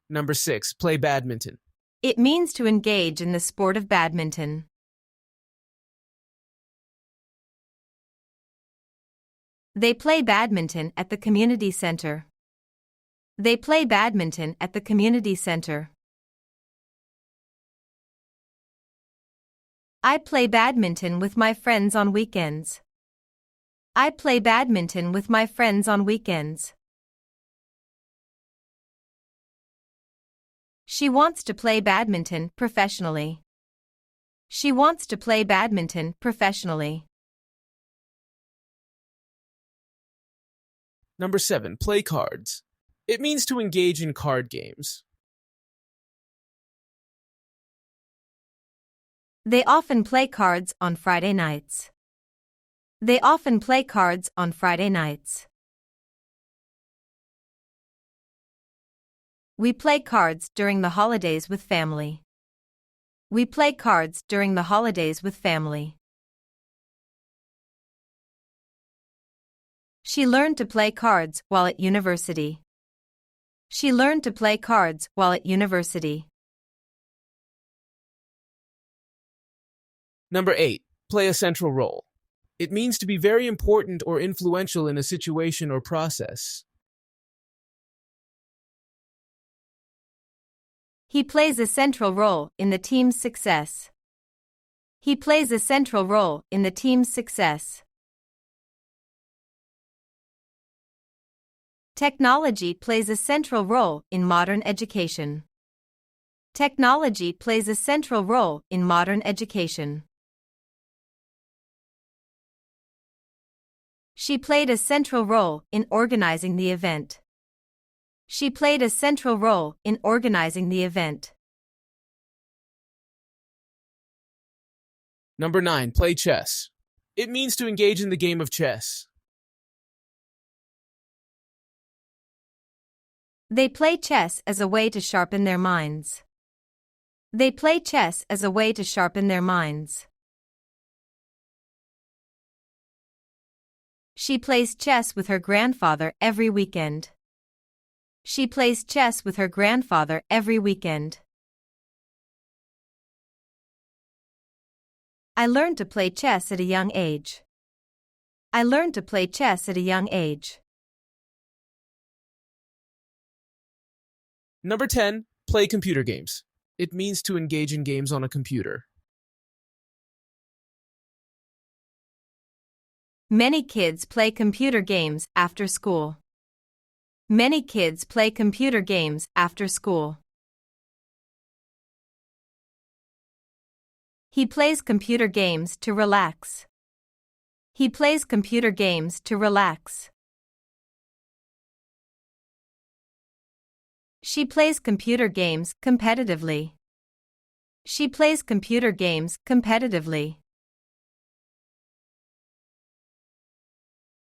Number 6. Play badminton. It means to engage in the sport of badminton. They play badminton at the community center. They play badminton at the community center. I play badminton with my friends on weekends. I play badminton with my friends on weekends. She wants to play badminton professionally. She wants to play badminton professionally. Number 7. Play cards. It means to engage in card games. They often play cards on Friday nights. They often play cards on Friday nights. We play cards during the holidays with family. We play cards during the holidays with family. She learned to play cards while at university. She learned to play cards while at university. Number 8. Play a central role. It means to be very important or influential in a situation or process. He plays a central role in the team's success. He plays a central role in the team's success. Technology plays a central role in modern education. Technology plays a central role in modern education. She played a central role in organizing the event. She played a central role in organizing the event. Number 9. Play chess. It means to engage in the game of chess. They play chess as a way to sharpen their minds. They play chess as a way to sharpen their minds. She plays chess with her grandfather every weekend. She plays chess with her grandfather every weekend. I learned to play chess at a young age. I learned to play chess at a young age. Number 10. Play computer games. It means to engage in games on a computer. Many kids play computer games after school. Many kids play computer games after school. He plays computer games to relax. He plays computer games to relax. She plays computer games competitively. She plays computer games competitively.